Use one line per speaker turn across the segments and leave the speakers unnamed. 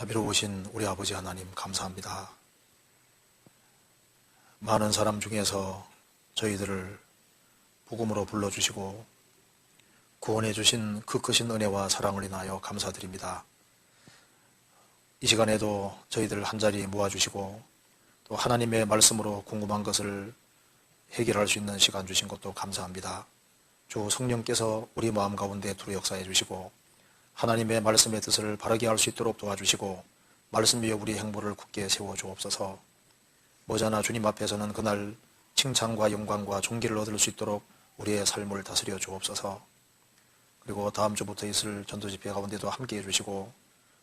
자비로우신 우리 아버지 하나님 감사합니다. 많은 사람 중에서 저희들을 복음으로 불러주시고 구원해 주신 그 크신 은혜와 사랑을 인하여 감사드립니다. 이 시간에도 저희들 한자리 모아주시고 또 하나님의 말씀으로 궁금한 것을 해결할 수 있는 시간 주신 것도 감사합니다. 주 성령께서 우리 마음 가운데 두루 역사해 주시고 하나님의 말씀의 뜻을 바르게 할 수 있도록 도와주시고 말씀 위에 우리 행보를 굳게 세워 주옵소서. 머자나 주님 앞에서는 그날 칭찬과 영광과 존귀를 얻을 수 있도록 우리의 삶을 다스려 주옵소서. 그리고 다음 주부터 있을 전도집회 가운데도 함께해 주시고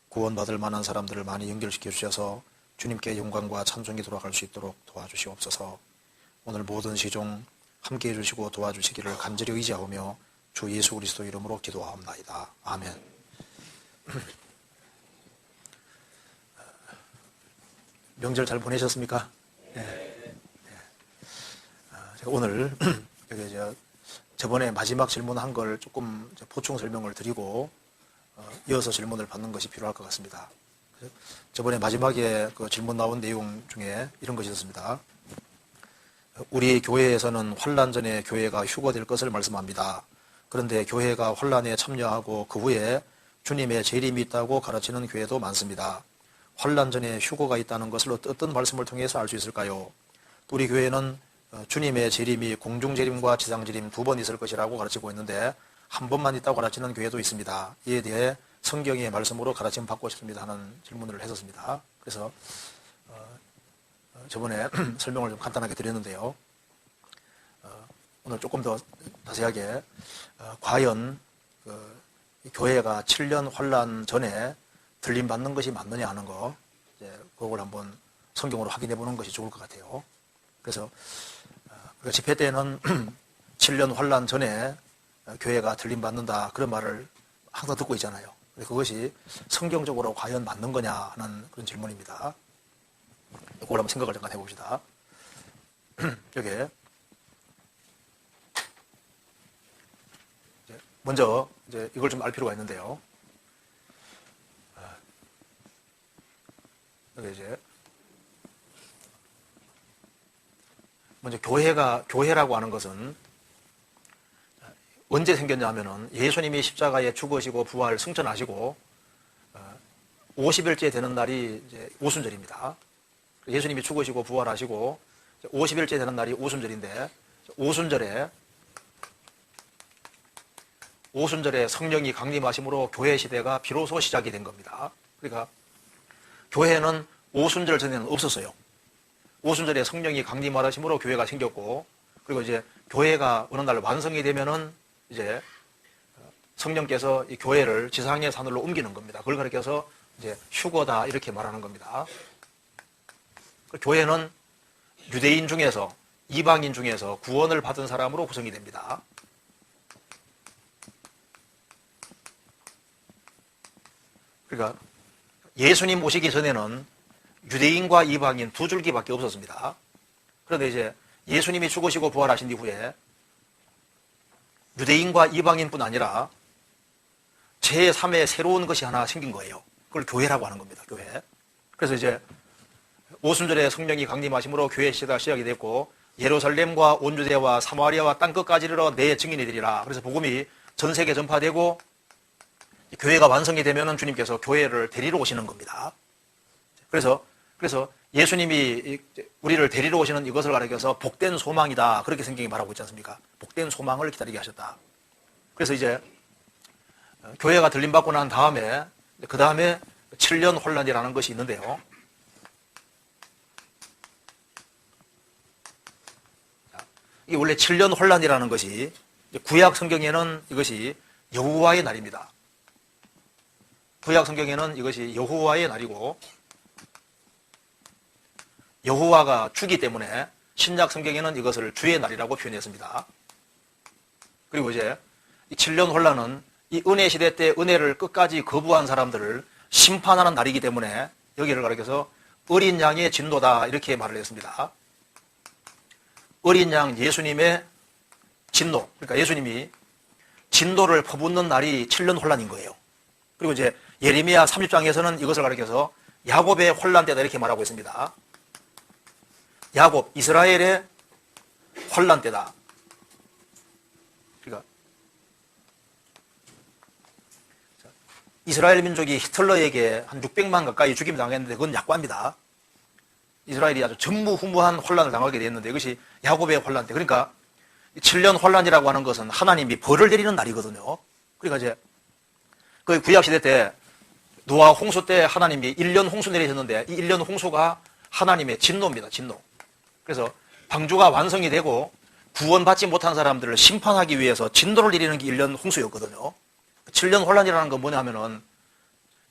구원받을 만한 사람들을 많이 연결시켜 주셔서 주님께 영광과 찬송이 돌아갈 수 있도록 도와주시옵소서. 오늘 모든 시종 함께해 주시고 도와주시기를 간절히 의지하오며 주 예수 그리스도 이름으로 기도하옵나이다. 아멘. 명절 잘 보내셨습니까? 네. 제가 오늘 여기 저번에 마지막 질문한 걸 조금 보충 설명을 드리고 이어서 질문을 받는 것이 필요할 것 같습니다. 저번에 마지막에 그 질문 나온 내용 중에 이런 것이 있었습니다. 우리 교회에서는 환난 전에 교회가 휴거될 것을 말씀합니다. 그런데 교회가 환난에 참여하고 그 후에 주님의 재림이 있다고 가르치는 교회도 많습니다. 환난 전에 휴거가 있다는 것을 어떤 말씀을 통해서 알 수 있을까요? 우리 교회는 주님의 재림이 공중재림과 지상재림 두 번 있을 것이라고 가르치고 있는데 한 번만 있다고 가르치는 교회도 있습니다. 이에 대해 성경의 말씀으로 가르침 받고 싶습니다 하는 질문을 했었습니다. 그래서 저번에 설명을 좀 간단하게 드렸는데요. 오늘 조금 더 자세하게 과연 교회가 7년 환난 전에 들림받는 것이 맞느냐 하는 거, 그걸 한번 성경으로 확인해 보는 것이 좋을 것 같아요. 그래서 집회 때는 7년 환난 전에 교회가 들림받는다 그런 말을 항상 듣고 있잖아요. 그것이 성경적으로 과연 맞는 거냐 하는 그런 질문입니다. 그걸 한번 생각을 잠깐 해봅시다. 여기에 먼저 이걸 좀 알 필요가 있는데요. 여기 먼저 교회라고 하는 것은 언제 생겼냐 하면은 예수님이 십자가에 죽으시고 부활 승천하시고 50일째 되는 날이 이제 오순절입니다. 예수님이 죽으시고 부활하시고 50일째 되는 날이 오순절인데 오순절에 성령이 강림하심으로 교회 시대가 비로소 시작이 된 겁니다. 그러니까 교회는 오순절 전에는 없었어요. 오순절에 성령이 강림하심으로 교회가 생겼고, 그리고 이제 교회가 어느 날 완성이 되면은 이제 성령께서 이 교회를 지상의 산으로 옮기는 겁니다. 그걸 가리켜서 이제 휴거다 이렇게 말하는 겁니다. 교회는 유대인 중에서 이방인 중에서 구원을 받은 사람으로 구성이 됩니다. 그러니까 예수님 오시기 전에는 유대인과 이방인 두 줄기밖에 없었습니다. 그런데 이제 예수님이 죽으시고 부활하신 이후에 유대인과 이방인뿐 아니라 제3의 새로운 것이 하나 생긴 거예요. 그걸 교회라고 하는 겁니다. 교회. 그래서 이제 오순절에 성령이 강림하심으로 교회 시대가 시작이 됐고 예루살렘과 온 유대와 사마리아와 땅끝까지 이르러 내 증인이 되리라. 그래서 복음이 전 세계 전파되고 교회가 완성이 되면은 주님께서 교회를 데리러 오시는 겁니다. 그래서 예수님이 우리를 데리러 오시는 이것을 가리켜서 복된 소망이다. 그렇게 성경이 말하고 있지 않습니까? 복된 소망을 기다리게 하셨다. 그래서 이제 교회가 들림받고 난 다음에 그 다음에 7년 혼란이라는 것이 있는데요. 이게 원래 7년 혼란이라는 것이 구약 성경에는 이것이 여호와의 날입니다. 구약 성경에는 이것이 여호와의 날이고 여호와가 주기 때문에 신약 성경에는 이것을 주의 날이라고 표현했습니다. 그리고 이제 이 7년 혼란은 이 은혜 시대 때 은혜를 끝까지 거부한 사람들을 심판하는 날이기 때문에 여기를 가리켜서 어린 양의 진노다 이렇게 말을 했습니다. 어린 양 예수님의 진노, 그러니까 예수님이 진노를 퍼붓는 날이 7년 혼란인 거예요. 그리고 이제 예레미야 30장에서는 이것을 가리켜서 야곱의 혼란 때다 이렇게 말하고 있습니다. 야곱, 이스라엘의 혼란 때다. 그러니까 이스라엘 민족이 히틀러에게 한 600만 가까이 죽임 당했는데 그건 약관입니다. 이스라엘이 아주 전무후무한 혼란을 당하게 됐는데 이것이 야곱의 혼란 때. 그러니까 7년 혼란이라고 하는 것은 하나님이 벌을 내리는 날이거든요. 그러니까 이제 그 구약시대 때 노아 홍수 때 하나님이 1년 홍수 내리셨는데 이 1년 홍수가 하나님의 진노입니다. 진노. 그래서 방주가 완성이 되고 구원받지 못한 사람들을 심판하기 위해서 진노를 내리는 게 1년 홍수였거든요. 7년 혼란이라는 건 뭐냐 하면은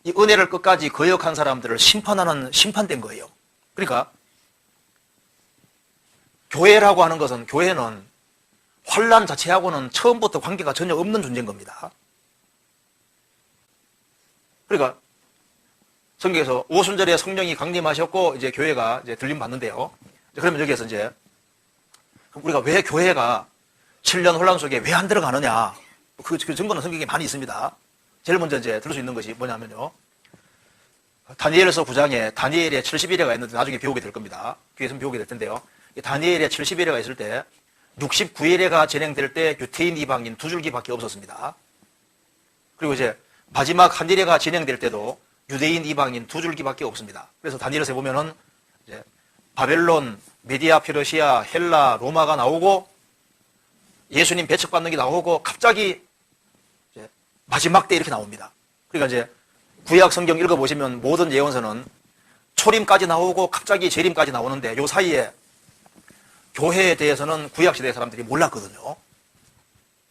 이 은혜를 끝까지 거역한 사람들을 심판하는 심판된 거예요. 그러니까 교회라고 하는 것은 교회는 혼란 자체하고는 처음부터 관계가 전혀 없는 존재인 겁니다. 그러니까 성경에서 오순절에 성령이 강림하셨고 이제 교회가 이제 들림 받는데요. 그러면 여기에서 이제 우리가 왜 교회가 7년 혼란 속에 왜 안 들어가느냐? 그 증거는 성경에 많이 있습니다. 제일 먼저 이제 들을 수 있는 것이 뭐냐면요. 다니엘서 9장에 다니엘의 70일회가 있는데 나중에 배우게 될 겁니다. 교회에서 배우게 될 텐데요. 다니엘의 70일회가 있을 때 69일회가 진행될 때 유태인 이방인 2줄기밖에 없었습니다. 그리고 이제 마지막 한일회가 진행될 때도 유대인 이방인 2줄기밖에 없습니다. 그래서 다니엘서에 보면은 이제 바벨론, 메디아, 페르시아, 헬라, 로마가 나오고 예수님 배척받는 게 나오고 갑자기 이제 마지막 때 이렇게 나옵니다. 그러니까 이제 구약 성경 읽어보시면 모든 예언서는 초림까지 나오고 갑자기 재림까지 나오는데 요 사이에 교회에 대해서는 구약시대 사람들이 몰랐거든요.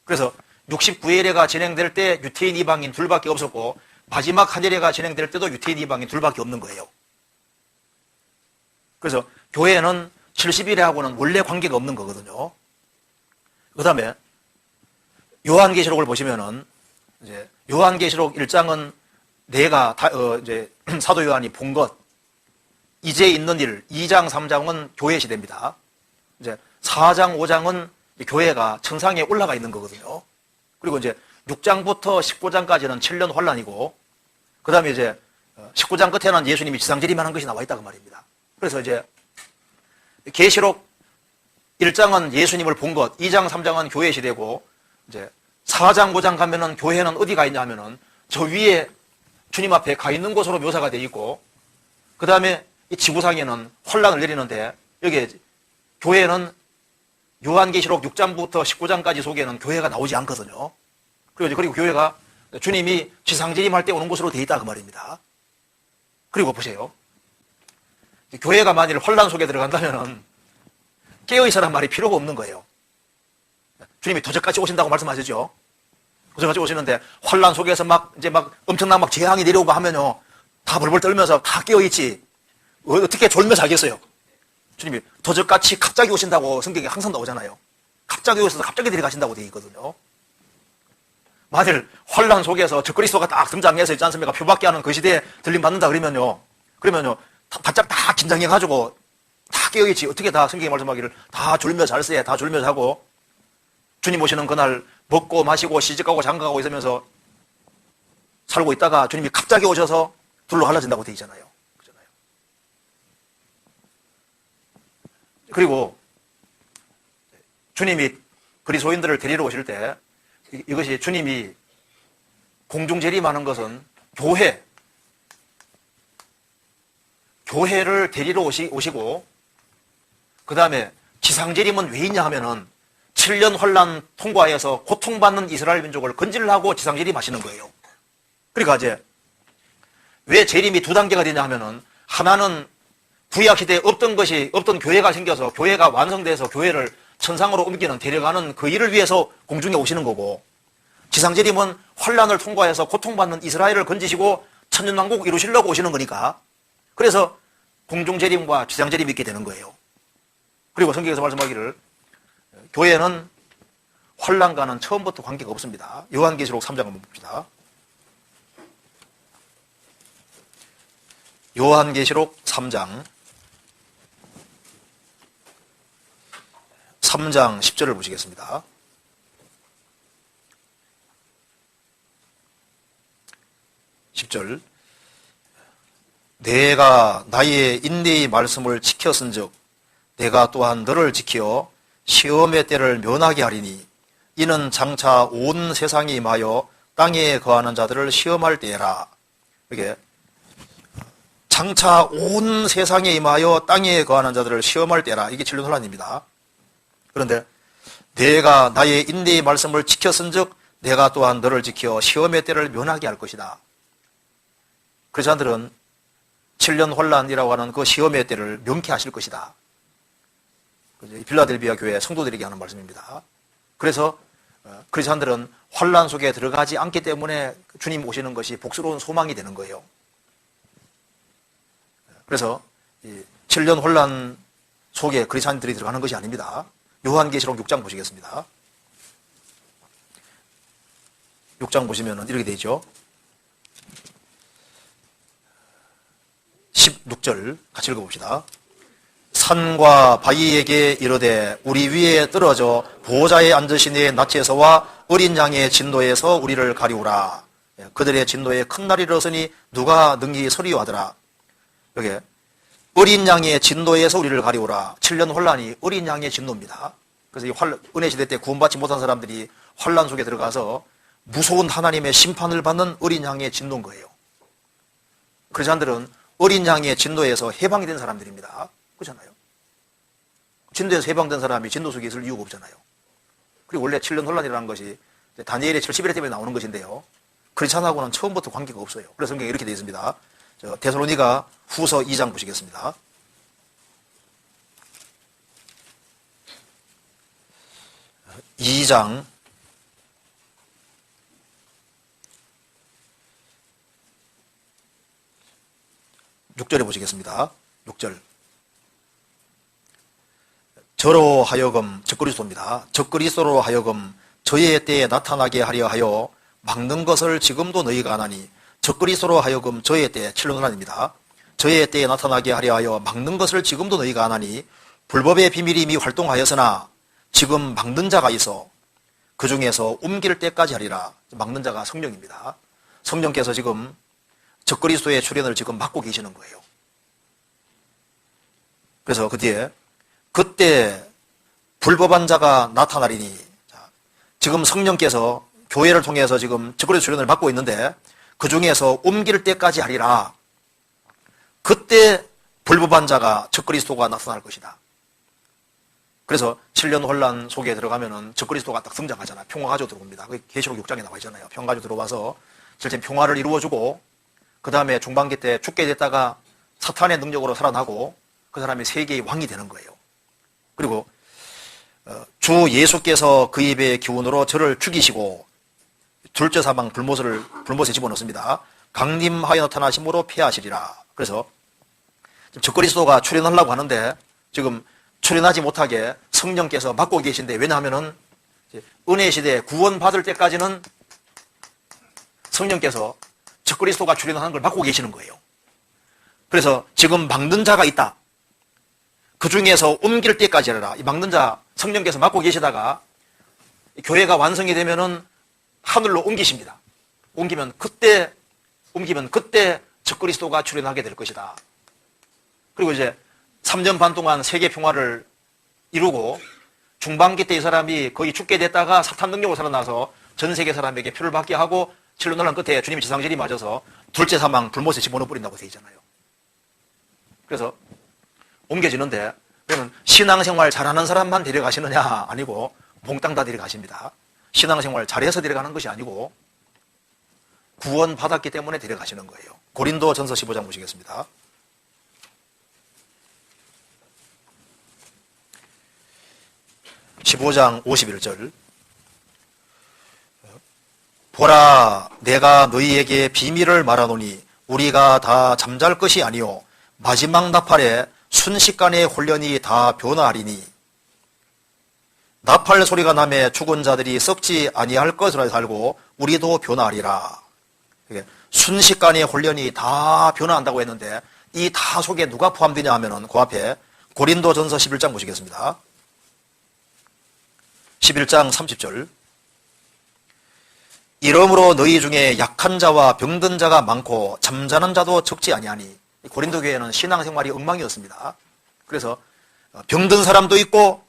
그래서 69일회가 진행될 때 유태인 이방인 둘밖에 없었고 마지막 한일회가 진행될 때도 유태인 이방인 둘밖에 없는 거예요. 그래서 교회는 70일회하고는 원래 관계가 없는 거거든요. 그 다음에 요한계시록을 보시면은 이제 요한계시록 1장은 내가 이제 사도 요한이 본 것, 이제 있는 일, 2장, 3장은 교회 시대입니다. 이제 4장, 5장은 교회가 천상에 올라가 있는 거거든요. 그리고 이제 6장부터 19장까지는 7년 혼란이고, 그 다음에 이제 19장 끝에는 예수님이 지상재림하는 것이 나와 있다고 말입니다. 그래서 이제 계시록 1장은 예수님을 본 것, 2장, 3장은 교회 시대고, 이제 4장, 5장 가면은 교회는 어디가 있냐 하면은 저 위에 주님 앞에 가 있는 곳으로 묘사가 되어 있고, 그 다음에 이 지구상에는 혼란을 내리는데, 여기에 교회는 요한계시록 6장부터 19장까지 속에는 교회가 나오지 않거든요. 그리고 교회가 주님이 지상재림할 때 오는 곳으로 되어 있다 그 말입니다. 그리고 보세요. 교회가 만일 혼란 속에 들어간다면은 깨어있으란 말이 필요가 없는 거예요. 주님이 도적같이 오신다고 말씀하시죠. 도적같이 오시는데 혼란 속에서 막 엄청난 재앙이 내려오고 하면요, 다 벌벌 떨면서 다 깨어있지. 어떻게 졸며 자겠어요? 주님이 도적같이 갑자기 오신다고 성경에 항상 나오잖아요. 갑자기 오셔서 갑자기 데려가신다고 되어 있거든요. 만일 혼란 속에서 적그리스도가 딱 등장해서 있지 않습니까? 표밖에 하는 그 시대에 들림 받는다 그러면요, 바짝 다 긴장해가지고 다 깨어있지. 어떻게 다 성경이 말씀하기를 다 졸며 잘세, 다 졸며 자고 주님 오시는 그날 먹고 마시고 시집가고 장가가고 있으면서 살고 있다가 주님이 갑자기 오셔서 둘로 갈라진다고 되어 있잖아요. 그렇잖아요. 그리고 주님이 그리스도인들을 데리러 오실 때 이것이 주님이 공중재림하는 것은 교회를 데리러 오시고 그 다음에 지상재림은 왜 있냐 하면은 7년 혼란 통과해서 고통받는 이스라엘 민족을 건질하고 지상재림하시는 거예요. 그러니까 이제 왜 재림이 두 단계가 되냐 하면은 하나는 구약시대에 없던 교회가 생겨서 교회가 완성돼서 교회를 천상으로 옮기는 데려가는 그 일을 위해서 공중에 오시는 거고, 지상재림은 혼란을 통과해서 고통받는 이스라엘을 건지시고 천년왕국 이루시려고 오시는 거니까, 그래서 공중재림과 지상재림이 있게 되는 거예요. 그리고 성경에서 말씀하기를 교회는 혼란과는 처음부터 관계가 없습니다. 요한계시록 3장 한번 봅시다. 요한계시록 3장 10절을 보시겠습니다. 10절. 내가 나의 인내의 말씀을 지켰은즉 내가 또한 너를 지켜 시험의 때를 면하게 하리니 이는 장차 온 세상에 임하여 땅에 거하는 자들을 시험할 때라. 이게 장차 온 세상에 임하여 땅에 거하는 자들을 시험할 때라. 이게 진료 논란입니다. 그런데 내가 나의 인내의 말씀을 지켰은즉 내가 또한 너를 지켜 시험의 때를 면하게 할 것이다. 그리스도인들은 7년 환란이라고 하는 그 시험의 때를 명쾌하실 것이다. 빌라델비아 교회 성도들에게 하는 말씀입니다. 그래서 그리스도인들은 환란 속에 들어가지 않기 때문에 주님 오시는 것이 복스러운 소망이 되는 거예요. 그래서 7년 환란 속에 그리스도인들이 들어가는 것이 아닙니다. 요한계시록 6장 보시겠습니다. 6장 보시면 이렇게 되죠. 16절 같이 읽어봅시다. 산과 바위에게 이르되 우리 위에 떨어져 보호자에 앉으신 이의 낯에서와 어린 양의 진노에서 우리를 가리우라. 그들의 진노에 큰 날이 일어서니 누가 능히 서리요 하더라. 여기 어린 양의 진노에서 우리를 가리우라. 7년 환란이 어린 양의 진노입니다. 그래서 이 은혜 시대 때 구원받지 못한 사람들이 환란 속에 들어가서 무서운 하나님의 심판을 받는 어린 양의 진노인 거예요. 그리스도인들은 어린 양의 진노에서 해방이 된 사람들입니다. 그렇잖아요. 진노에서 해방된 사람이 진노 속에 있을 이유가 없잖아요. 그리고 원래 7년 혼란이라는 것이 다니엘의 70일에 때문에 나오는 것인데요. 크리스찬하고는 처음부터 관계가 없어요. 그래서 성경에 이렇게 되어 있습니다. 데살로니가 후서 2장 보시겠습니다. (2장) 6절에 보시겠습니다. 6절. 저로 하여금, 적그리스도입니다. 적그리스도로 하여금 저의 때에 나타나게 하려 하여 막는 것을 지금도 너희가 하나니, 적그리스도로 하여금 저의 때에, 7년 혼란입니다. 저의 때에 나타나게 하려 하여 막는 것을 지금도 너희가 하나니 불법의 비밀이 이미 활동하였으나 지금 막는 자가 있어 그 중에서 옮길 때까지 하리라. 막는 자가 성령입니다. 성령께서 지금 적그리스도의 출현을 지금 막고 계시는 거예요. 그래서 그 뒤에 그때 불법한 자가 나타나리니, 지금 성령께서 교회를 통해서 지금 적그리스도 출현을 막고 있는데 그 중에서 옮길 때까지 하리라. 그때 불법한 자가 적그리스도가 나타날 것이다. 그래서 7년 혼란 속에 들어가면은 적그리스도가 딱 등장하잖아요. 평화 가지고 들어옵니다. 그 계시록 6장에 나와 있잖아요. 평화 가지고 들어와서 실제 평화를 이루어주고 그 다음에 중반기 때 죽게 됐다가 사탄의 능력으로 살아나고 그 사람이 세계의 왕이 되는 거예요. 그리고 주 예수께서 그 입의 기운으로 저를 죽이시고 둘째 사망 불못에 집어넣습니다. 강림하여 나타나심으로 폐하시리라. 그래서 적그리스도가 출현하려고 하는데 지금 출현하지 못하게 성령께서 막고 계신데, 왜냐하면은 은혜 시대 구원받을 때까지는 성령께서 적그리스도가 출현하는 걸 막고 계시는 거예요. 그래서 지금 막는 자가 있다. 그 중에서 옮길 때까지 하라. 이 막는 자 성령께서 막고 계시다가 교회가 완성이 되면은 하늘로 옮기십니다. 옮기면 그때 적그리스도가 출현하게 될 것이다. 그리고 이제 3년 반 동안 세계 평화를 이루고 중반기 때 이 사람이 거의 죽게 됐다가 사탄 능력으로 살아나서 전 세계 사람에게 표를 받게 하고 7년 논란 끝에 주님의 지상실이 맞아서 둘째 사망 불못에 집어넣어 버린다고 되어 있잖아요. 그래서 옮겨지는데, 그러면 신앙생활 잘하는 사람만 데려가시느냐? 아니고 몽땅 다 데려가십니다. 신앙생활 잘해서 데려가는 것이 아니고 구원 받았기 때문에 데려가시는 거예요. 고린도 전서 15장 보시겠습니다. (15장) 51절. 보라, 내가 너희에게 비밀을 말하노니 우리가 다 잠잘 것이 아니요 마지막 나팔에 순식간에 훈련이 다 변화하리니, 나팔 소리가 나매 죽은 자들이 썩지 아니할 것으로 살고 우리도 변화하리라. 순식간에 훈련이 다 변화한다고 했는데 이 다 속에 누가 포함되냐 하면은 그 앞에 고린도전서 11장 보시겠습니다. 11장 30절. 이러므로 너희 중에 약한 자와 병든 자가 많고 잠자는 자도 적지 아니하니. 고린도 교회는 신앙생활이 엉망이었습니다. 그래서 병든 사람도 있고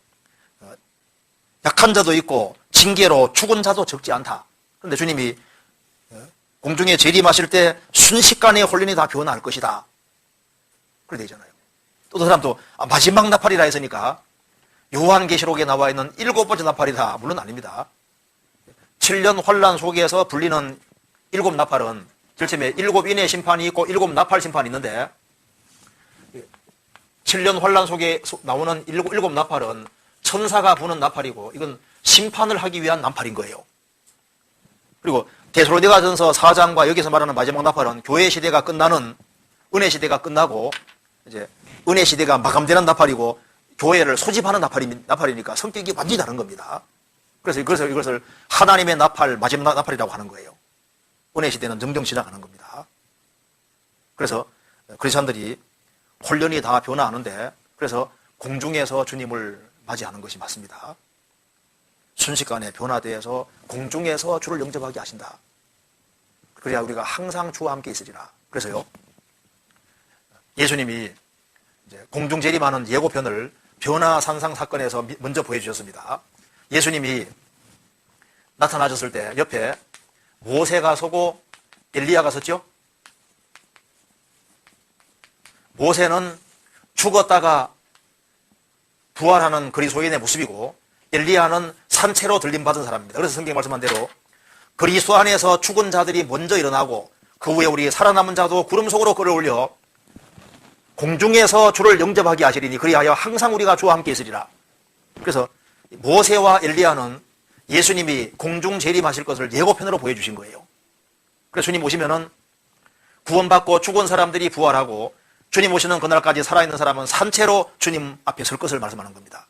약한 자도 있고 징계로 죽은 자도 적지 않다. 그런데 주님이 공중에 재림하실 때 순식간에 혼련이 다 변화할 것이다. 그렇게 되잖아요. 또 어떤 사람도 마지막 나팔이라 했으니까 요한계시록에 나와 있는 7번째 나팔이다. 물론 아닙니다. 7년 환란 속에서 불리는 7나팔은 절체에 7인의 심판이 있고 7나팔 심판이 있는데 7년 환란 속에 나오는 7나팔은 천사가 부는 나팔이고 이건 심판을 하기 위한 나팔인 거예요. 그리고 데살로니가전서 4장과 여기서 말하는 마지막 나팔은 교회 시대가 끝나는 은혜 시대가 끝나고 이제 은혜 시대가 마감되는 나팔이고 교회를 소집하는 나팔이니까 성격이 완전히 다른 겁니다. 그래서 이것을 하나님의 나팔, 마지막 나팔이라고 하는 거예요. 은혜 시대는 점점 지나가는 겁니다. 그래서 그리스도인들이 혼련이 다 변화하는데 그래서 공중에서 주님을 맞이하는 것이 맞습니다. 순식간에 변화되어서 공중에서 주를 영접하게 하신다. 그래야 우리가 항상 주와 함께 있으리라. 그래서요, 예수님이 이제 공중 재림하는 예고편을 변화산상 사건에서 먼저 보여주셨습니다. 예수님이 나타나셨을 때 옆에 모세가 서고 엘리야가 섰죠. 모세는 죽었다가 부활하는 그리스도인의 모습이고 엘리야는 산채로 들림받은 사람입니다. 그래서 성경에 말씀한 대로 그리스도 안에서 죽은 자들이 먼저 일어나고 그 후에 우리 살아남은 자도 구름 속으로 끌어올려 공중에서 주를 영접하게 하시리니 그리하여 항상 우리가 주와 함께 있으리라. 그래서 모세와 엘리야는 예수님이 공중 재림하실 것을 예고편으로 보여주신 거예요. 그래서 주님 오시면은 구원받고 죽은 사람들이 부활하고 주님 오시는 그날까지 살아있는 사람은 산채로 주님 앞에 설 것을 말씀하는 겁니다.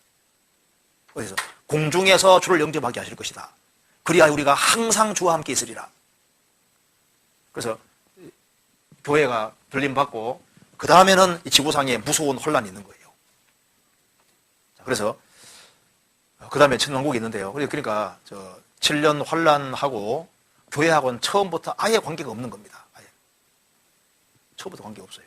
그래서 공중에서 주를 영접하게 하실 것이다. 그리하여 우리가 항상 주와 함께 있으리라. 그래서 교회가 들림받고 그 다음에는 이 지구상에 무서운 혼란이 있는 거예요. 그래서 그 다음에 천왕국이 있는데요. 그러니까 7년 환란하고 교회하고는 처음부터 아예 관계가 없는 겁니다. 아예. 처음부터 관계가 없어요.